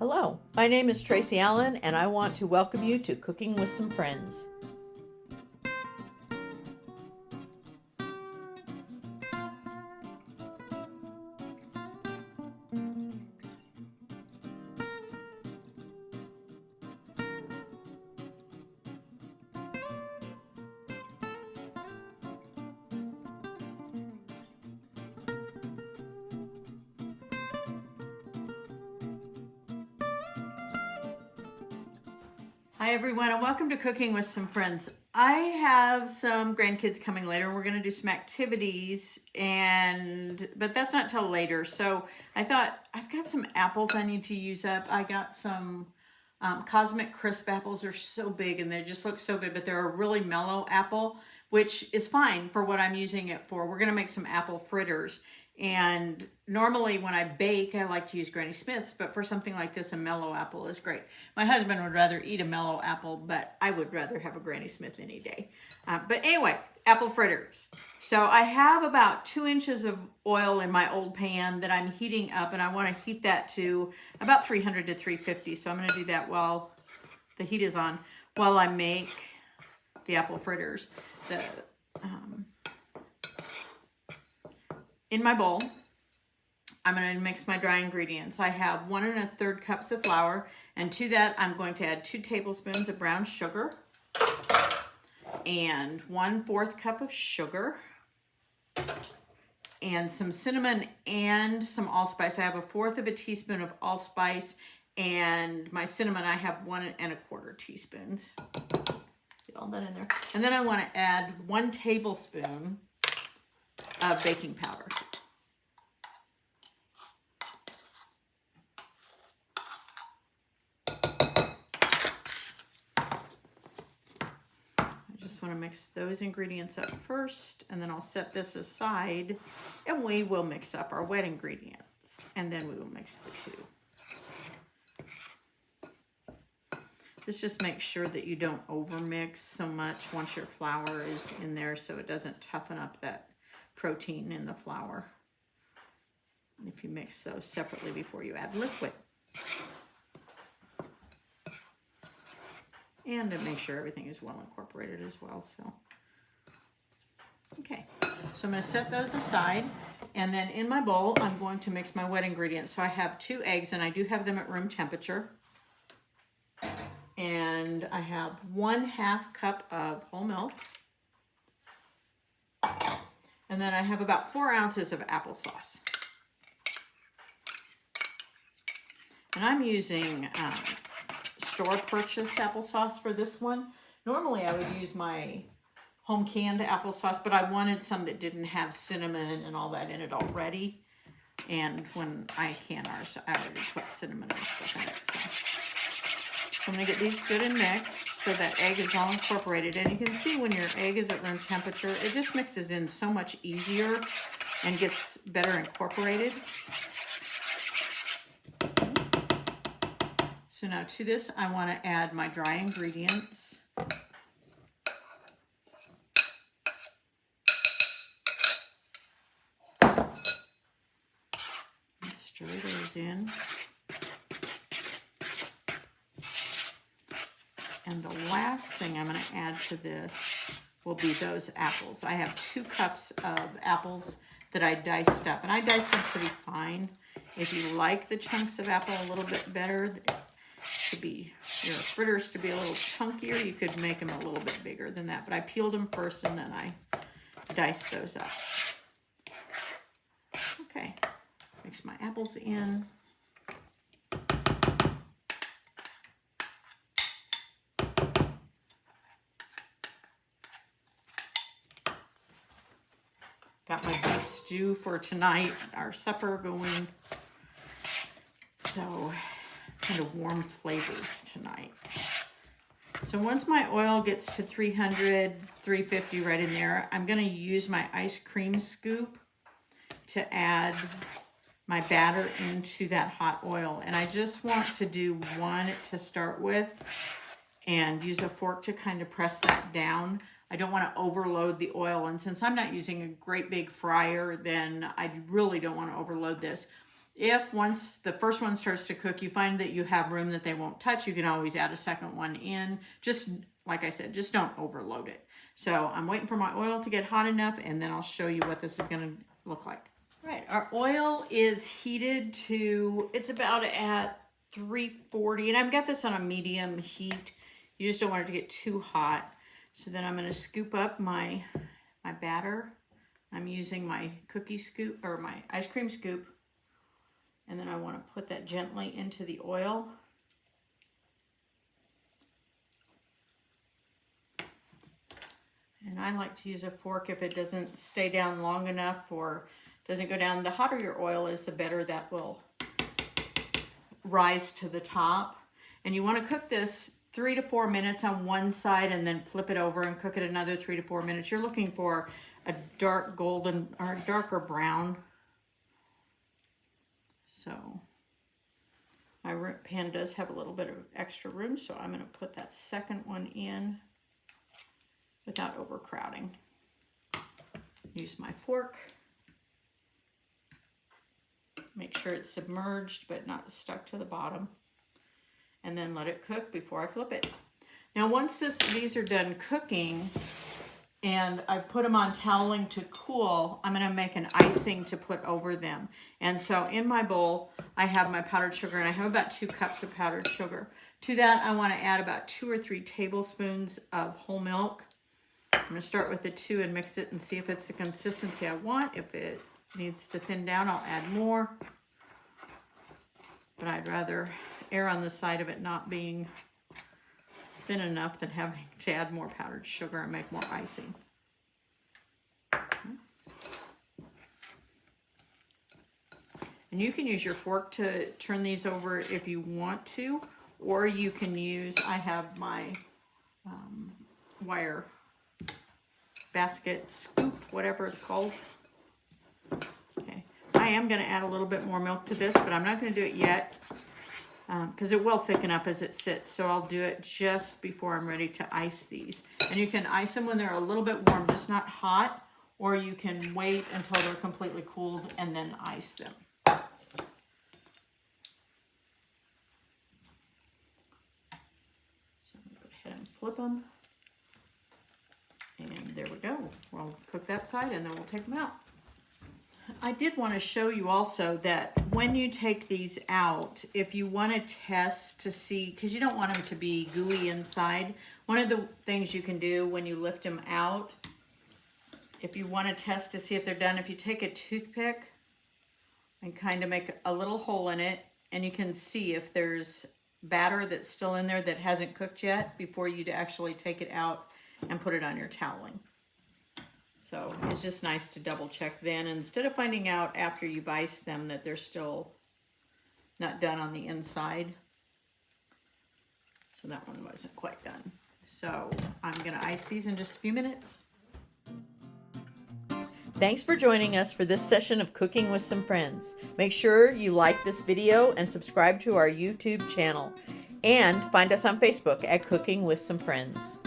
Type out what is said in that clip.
Hello, my name is Tracy Allen, and I want to welcome you to Cooking with Some Friends. Hi everyone, and welcome to Cooking with Some Friends. I have some grandkids coming later. We're going to do some activities, but that's not till later. So I thought I've got some apples I need to use up. I got some Cosmic Crisp apples. They're so big and they just look so good, but they're a really mellow apple, which is fine for what I'm using it for. We're going to make some apple fritters. And normally when I bake, I like to use Granny Smith's, but for something like this, a mellow apple is great. My husband would rather eat a mellow apple, but I would rather have a Granny Smith any day. But anyway, apple fritters. So I have about 2 inches of oil in my old pan that I'm heating up, and I want to heat that to about 300 to 350. So I'm going to do that while the heat is on, while I make the apple fritters. In my bowl, I'm going to mix my dry ingredients. I have 1 1/3 cups of flour, and to that I'm going to add 2 tablespoons of brown sugar and 1/4 cup of sugar and some cinnamon and some allspice. I have 1/4 teaspoon of allspice, and my cinnamon I have 1 1/4 teaspoons. Get all that in there. And then I want to add 1 tablespoon of baking powder. I just want to mix those ingredients up first, and then I'll set this aside, and we will mix up our wet ingredients, and then we will mix the two. This just makes sure that you don't overmix so much once your flour is in there, so it doesn't toughen up that protein in the flour if you mix those separately before you add liquid. And to make sure everything is well incorporated as well. So okay, so I'm going to set those aside, and then in my bowl I'm going to mix my wet ingredients. So I have 2 eggs, and I do have them at room temperature, and I have 1/2 cup of whole milk. And then I have about 4 ounces of applesauce. And I'm using store-purchased applesauce for this one. Normally I would use my home canned applesauce, but I wanted some that didn't have cinnamon and all that in it already. And when I can ours, I already put cinnamon and stuff in it. So I'm going to get these good and mixed so that egg is all incorporated. And you can see when your egg is at room temperature, it just mixes in so much easier and gets better incorporated. So now to this, I want to add my dry ingredients. Stir those in. And the last thing I'm going to add to this will be those apples. I have 2 cups of apples that I diced up, and I diced them pretty fine. If you like the chunks of apple a little bit better, to be your fritters to be a little chunkier, you could make them a little bit bigger than that. But I peeled them first, and then I diced those up. Okay, mix my apples in. Got my beef stew for tonight, our supper going. So kind of warm flavors tonight. So once my oil gets to 300, 350 right in there, I'm going to use my ice cream scoop to add my batter into that hot oil. And I just want to do 1 to start with and use a fork to kind of press that down. I don't want to overload the oil, and since I'm not using a great big fryer, then I really don't want to overload this. If once the first one starts to cook, you find that you have room that they won't touch, you can always add a second one in. Just like I said, just don't overload it. So I'm waiting for my oil to get hot enough, and then I'll show you what this is going to look like. All right, our oil is heated to, it's about at 340, and I've got this on a medium heat. You just don't want it to get too hot. So then I'm going to scoop up my batter. I'm using my cookie scoop, or my ice cream scoop. And then I want to put that gently into the oil. And I like to use a fork if it doesn't stay down long enough or doesn't go down. The hotter your oil is, the better that will rise to the top. And you want to cook this 3 to 4 minutes on one side and then flip it over and cook it another 3 to 4 minutes. You're looking for a dark golden or darker brown. So my pan does have a little bit of extra room, so I'm going to put that second one in without overcrowding. Use my fork. Make sure it's submerged but not stuck to the bottom. And then let it cook before I flip it. Now once these are done cooking and I put them on toweling to cool, I'm going to make an icing to put over them. And so in my bowl, I have my powdered sugar, and I have about 2 cups of powdered sugar. To that, I want to add about 2 or 3 tablespoons of whole milk. I'm going to start with the 2 and mix it and see if it's the consistency I want. If it needs to thin down, I'll add more. But I'd rather err on the side of it not being thin enough than having to add more powdered sugar and make more icing. And you can use your fork to turn these over if you want to, or you can use, I have my wire basket scoop, whatever it's called. Okay, I am going to add a little bit more milk to this, but I'm not going to do it yet. Because it will thicken up as it sits, so I'll do it just before I'm ready to ice these. And you can ice them when they're a little bit warm, just not hot, or you can wait until they're completely cooled and then ice them. So I'm going to go ahead and flip them. And there we go. We'll cook that side and then we'll take them out. I did want to show you also that when you take these out, if you want to test to see, because you don't want them to be gooey inside, one of the things you can do when you lift them out, if you want to test to see if they're done, if you take a toothpick and kind of make a little hole in it, and you can see if there's batter that's still in there that hasn't cooked yet before you actually take it out and put it on your toweling. So it's just nice to double check then, instead of finding out after you've iced them that they're still not done on the inside. So that one wasn't quite done. So I'm going to ice these in just a few minutes. Thanks for joining us for this session of Cooking with Some Friends. Make sure you like this video and subscribe to our YouTube channel. And find us on Facebook at Cooking with Some Friends.